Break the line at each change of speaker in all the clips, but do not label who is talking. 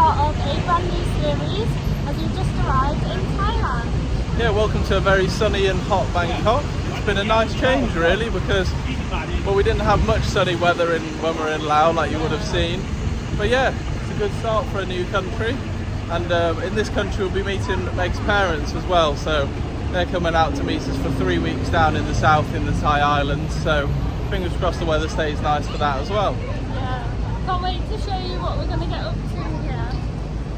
part of a brand new series as we've just arrived in Thailand.
Yeah, welcome to a very sunny and hot Bangkok. It's been a nice change really because, well, we didn't have much sunny weather when we were in Laos like you would have seen. But yeah, it's a good start for a new country. And in this country we'll be meeting Meg's parents as well. So they're coming out to meet us for 3 weeks down in the south in the Thai islands. So fingers crossed the weather stays nice for that as well.
Yeah, can't wait to show you what we're going to get up to here.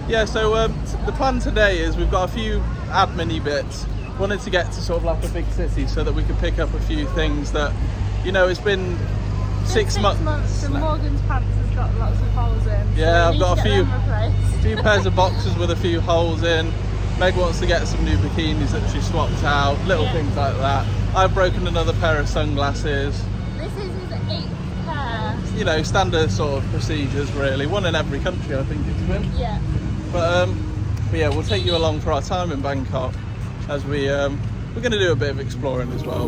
Yeah, so the plan today is we've got a few admin-y bits. Wanted to get to sort of like a big city so that we could pick up a few things that, you know, it's been six months
and Morgan's pants has got lots of holes in.
Yeah,
so
I've got
a
few pairs of boxers with a few holes in. Meg wants to get some new bikinis that she swapped out, little things like that. I've broken another pair of sunglasses.
This is his 8th pair.
You know, standard sort of procedures really. One in every country I think it's been.
Yeah.
But yeah, we'll take you along for our time in Bangkok as we're going to do a bit of exploring as well.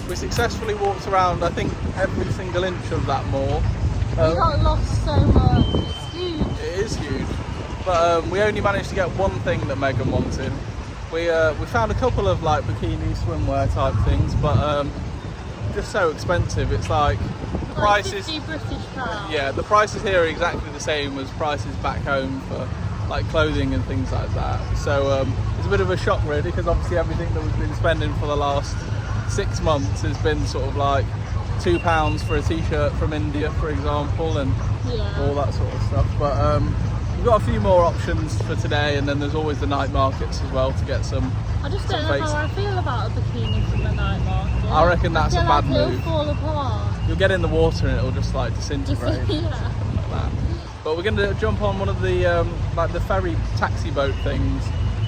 We successfully walked around, I think, every single inch of that mall.
We got lost so much. It's huge.
It is huge. But we only managed to get one thing that Megan wanted. We found a couple of like bikini swimwear type things, but just so expensive. It's like the prices.
50 British pounds.
Yeah, the prices here are exactly the same as prices back home for like clothing and things like that. So it's a bit of a shock really, because obviously everything that we've been spending for the last 6 months has been sort of like £2 for a t-shirt from India, for example, and all that sort of stuff. But we've got a few more options for today, and then there's always the night markets as well to get some.
I just don't know how I feel about a bikini from the night market.
I reckon that's a bad move.
It'll fall apart.
You'll get in the water and it'll just like disintegrate.
Yeah.
Like that. But we're going to jump on one of the like the ferry taxi boat things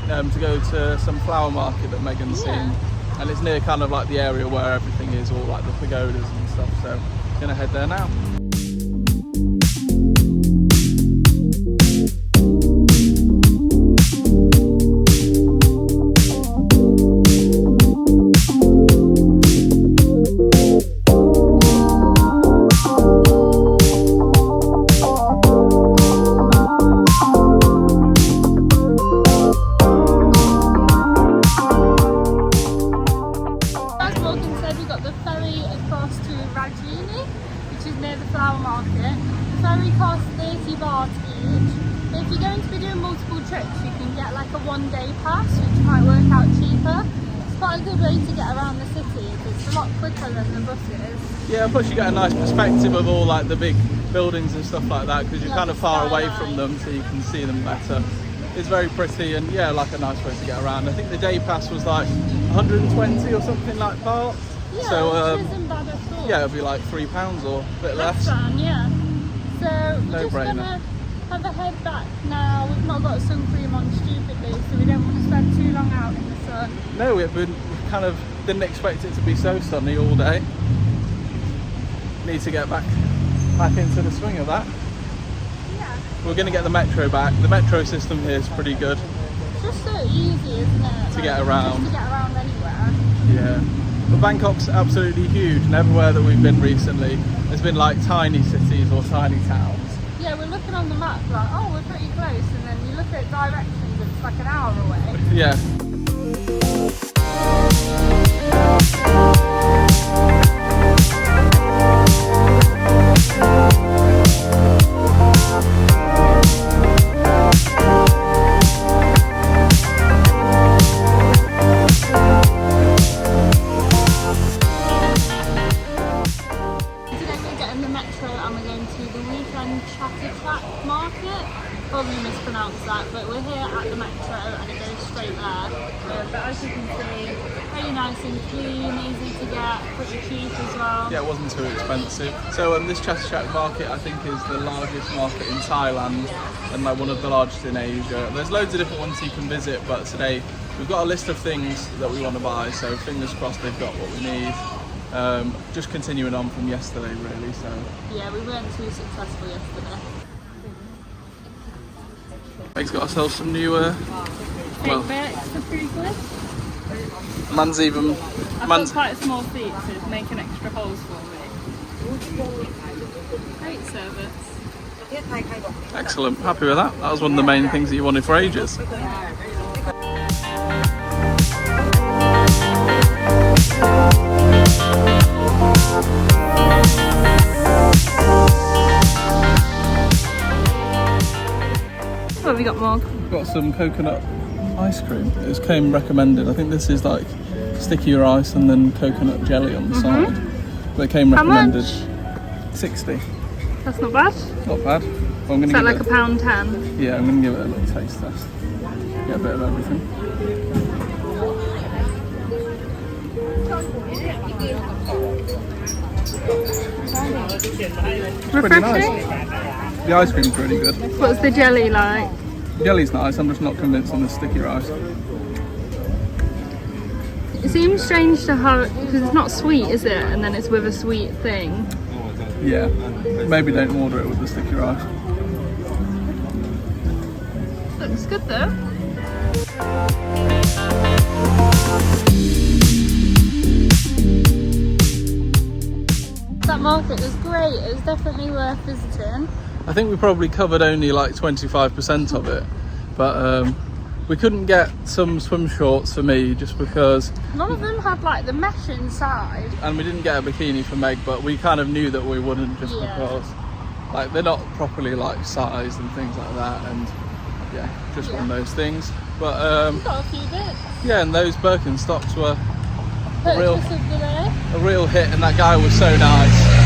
to go to some flower market that Megan's seen, and it's near kind of like the area where everything is, all like the pagodas and stuff. So we're going to head there now.
One-day pass, which might work out cheaper. It's quite a good way to get around the city. It's a lot quicker than the buses.
Yeah, plus you get a nice perspective of all like the big buildings and stuff like that, because you're kind of far away from them, so you can see them better. It's very pretty, and yeah, like a nice way to get around. I think the day pass was like 120 or something like that.
Yeah,
so
which isn't bad at all.
yeah, it'll be like £3 or a bit less.
Yeah. So we're
No
just
brainer.
gonna have a head back now. We've not got sun cream on stupidly, so we don't want to spend too long out in the sun.
No, we kind of didn't expect it to be so sunny all day. Need to get back into the swing of that.
Yeah.
We're going to get the metro back. The metro system here is pretty good.
It's just so easy, isn't it?
To get around.
Just to get around anywhere.
Yeah. But Bangkok's absolutely huge, and everywhere that we've been recently, there's been like tiny cities or tiny towns.
Yeah, we're looking on the map like, oh, we're pretty close, and then you look at directions and it's like an hour away.
Yeah.
Chatuchak market, probably mispronounced that, but we're here at the metro and it goes straight there. But as you can see, really nice and clean, easy to get, pretty cheap as well.
Yeah, it wasn't too expensive. So this Chatuchak market I think is the largest market in Thailand and like one of the largest in Asia. There's loads of different ones you can visit, but today we've got a list of things that we want to buy, so fingers crossed they've got what we need. Just continuing on from yesterday really, so.
Yeah, we weren't too successful yesterday.
Meg's got ourselves some new
Take bits for 3 quid.
Man's even.
I've got quite a small feet, so it's making extra holes for me. Great service.
Excellent. Happy with that. That was one of the main things that you wanted for ages.
What have we got, Morg?
We've got some coconut ice cream. It came recommended. I think this is like stickier ice and then coconut jelly on the side. But it came recommended.
How much?
60.
That's not bad.
Not bad. Well, I'm gonna
Is that
give
like
it,
£1.10?
Yeah, I'm going to give it a little taste test. Get a bit of everything. Pretty nice. The ice cream's really good.
What's the jelly like?
Jelly's nice, I'm just not convinced on the sticky rice.
It seems strange to have, because it's not sweet, is it? And then it's with a sweet thing.
Yeah, maybe don't order it with the sticky rice.
Looks good though. That market was great, it was definitely worth visiting.
I think we probably covered only like 25% of it, but we couldn't get some swim shorts for me just because
None of them had like the mesh inside.
and we didn't get a bikini for Meg, but we kind of knew that we wouldn't just because like they're not properly like sized and things like that, and yeah, just one of those things. But
Got a few bits.
yeah, and those Birkenstocks were
Purchase of the day.
a real hit, and that guy was so nice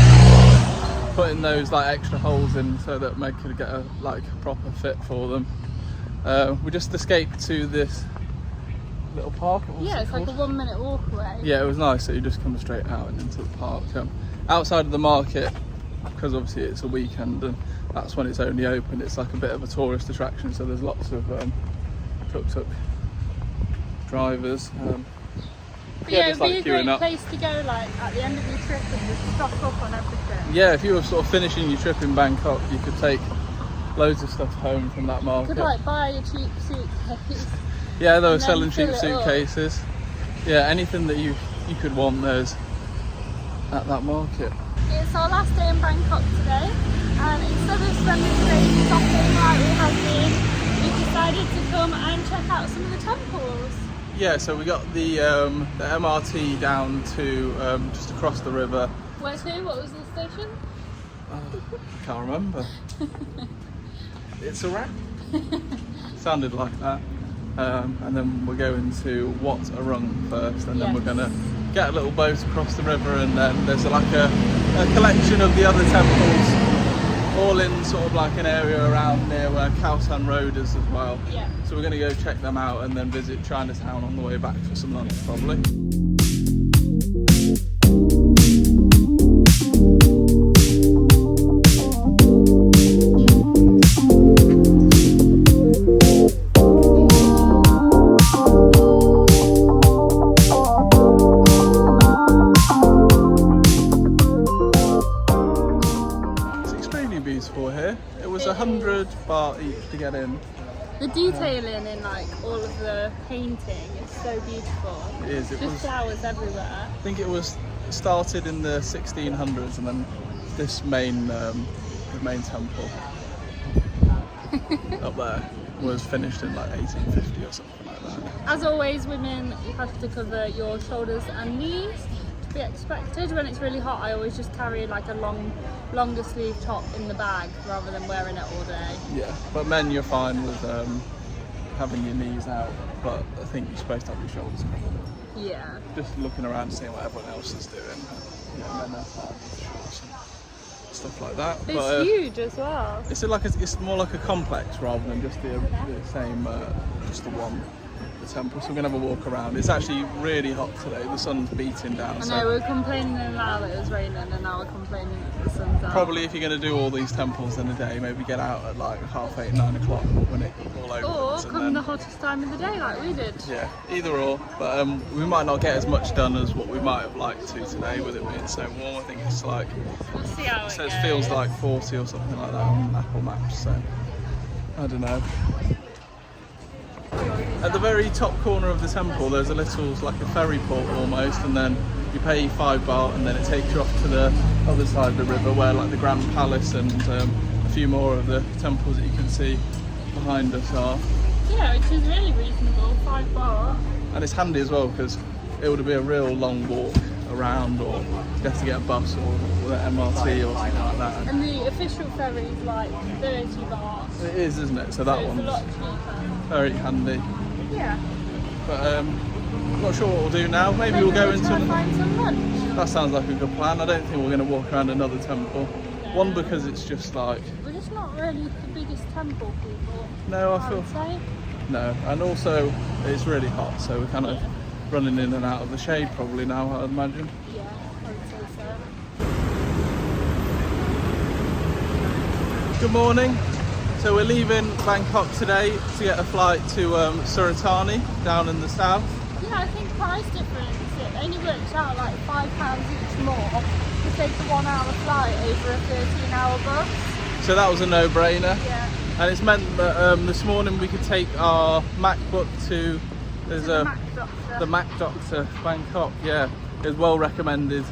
putting those like extra holes in so that Meg could get a like proper fit for them. We just escaped to this little park.
Yeah, it's like a 1 minute walk away.
Yeah, it was nice. So you just come straight out and into the park. Outside of the market, because obviously it's a weekend and that's when it's only open. It's like a bit of a tourist attraction. So there's lots of tuk-tuk drivers.
Yeah, it'd
like
be a
queuing
great
up.
place to go like at the end of your trip and just stock up on everything.
Yeah, if you were sort of finishing your trip in Bangkok, you could take loads of stuff home from that market.
You could like buy a cheap suitcase.
Yeah, they were
and then
selling cheap
fill it up.
suitcases. Yeah, anything that you could want, there's at that market.
It's our last day in Bangkok today, and instead of spending the day shopping like we have been, we decided to come and check out some of the temples.
Yeah, so we got the MRT down to just across the river.
Where to? What was the station?
I can't remember. It's a wrap. Sounded like that. And then we're going to Wat Arung first, and then we're gonna get a little boat across the river, and then there's like a collection of the other temples, all in sort of like an area around near where Khao San Road is as well.
Yeah.
So we're gonna go check them out and then visit Chinatown on the way back for some lunch probably. Here. It was 100 baht each to get in.
The detailing in like all of the painting is so beautiful.
It is. It
Just
was.
flowers everywhere.
I think it was started in the 1600s, and then this main temple up there was finished in like 1850 or something like that.
As always, women, you have to cover your shoulders and knees. To be expected. When it's really hot, I always just carry like a longer sleeve top in the bag rather than wearing it all day.
Yeah, but men, you're fine with having your knees out, but I think you're supposed to have your shoulders covered.
Yeah.
Just looking around, seeing what everyone else is doing. Yeah, men are fine with shorts and stuff like that.
It's huge as well.
It's more like a complex rather than just the same, just the one. Temple, so we're gonna have a walk around. It's actually really hot today. The sun's beating down.
I know, we're complaining now that it was raining, and now we're complaining that the sun's out.
Probably if you're gonna do all these temples in a day, maybe get out at like 8:30, 9 o'clock when it's all over.
Or come the hottest time of the day like we did.
Yeah, either or. But we might not get as much done as what we might have liked to today with it being so warm. I think it's like
We'll see how it goes.
feels like 40 or something like that on Apple Maps. So I don't know. At the very top corner of the temple, there's a little, like a ferry port almost, and then you pay 5 baht, and then it takes you off to the other side of the river, where like the Grand Palace and a few more of the temples that you can see behind us are.
Yeah, which is really reasonable, 5 baht.
And it's handy as well because it would be a real long walk around, or you have to get a bus or the MRT or something like that.
And the official ferry is like 30 baht.
It is, isn't it? So that
So it's a
one's
lot cheaper.
very handy.
Yeah.
But I'm not sure what we'll do now. Maybe we'll go into.
Try and find some lunch.
That sounds like a good plan. I don't think we're going to walk around another temple.
No.
One, because it's just like.
We're just not really the biggest temple people.
No, I feel.
would say.
No, and also it's really hot, so we're kind of running in and out of the shade probably now, I'd imagine.
Yeah, I would say so.
Good morning. So we're leaving Bangkok today to get a flight to Suratani down in the south.
Yeah, I think price difference, it only works out like £5 each more to take a 1 hour flight over a 13-hour bus.
So that was a no-brainer.
Yeah.
And it's meant that this morning we could take our MacBook to
The Mac Doctor.
the Mac Doctor Bangkok. Yeah, it was well recommended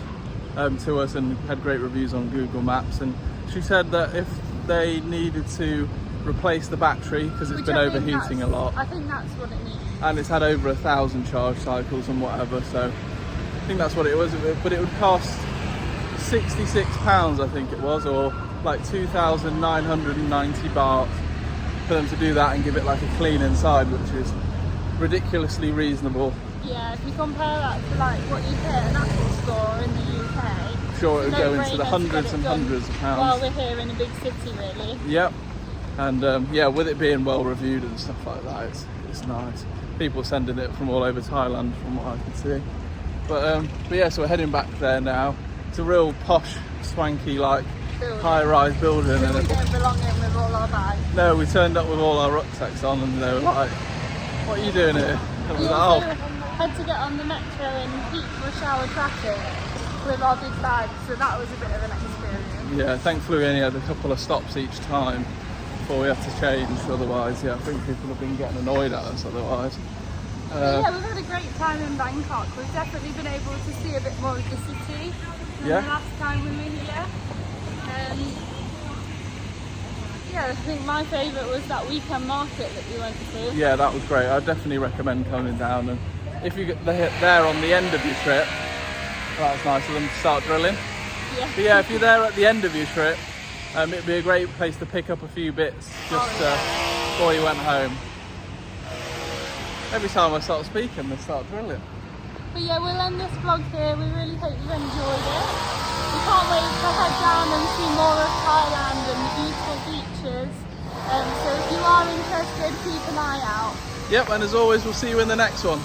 to us and had great reviews on Google Maps. And she said that if they needed to replace the battery because it's
Which
been
I think
overheating a
that's-
lot,
I think that's what it needs.
and it's had over 1,000 charge cycles and whatever. So I think that's what it was. But it would cost £66, I think it was, or like 2,990 baht for them to do that and give it like a clean inside, which is ridiculously reasonable.
Yeah, if you compare that to like what you pay at an Apple store in the UK,
Sure, it would go into the
no-brainer to
hundreds
get it
and
done
hundreds of
while
pounds.
we're here in a big city, really.
Yep. And yeah, with it being well reviewed and stuff like that, it's nice. People sending it from all over Thailand, from what I can see. But yeah, so we're heading back there now. It's a real posh, swanky, like
Building.
high-rise building.
We
And
don't belong in with all our bags.
no, we turned up with all our rucksacks on, and they were like, "What are you doing here?" And we
We
were
also
like,
had to get on the metro in peak rush hour traffic with our big bags, so that was a bit of an experience.
yeah, thankfully we only had a couple of stops each time before we had to change. Otherwise, yeah, I think people have been getting annoyed at us otherwise.
Yeah, we've had a great time in Bangkok. We've definitely been able to see a bit more of the city than
Yeah.
the last time we were here. Yeah, I think my favourite was that weekend market that we went to.
Yeah, that was great. I definitely recommend coming down. And if you get there on the end of your trip, that's nice of them to start drilling.
Yeah.
But yeah, if you're there at the end of your trip, it'd be a great place to pick up a few bits just before you went home. Every time I start speaking, they start drilling.
But yeah, we'll end this vlog here. We really hope you enjoyed it. We can't wait to head down and see more of Thailand and the beautiful beaches. So if you are interested, keep an eye out.
Yep, and as always, we'll see you in the next one.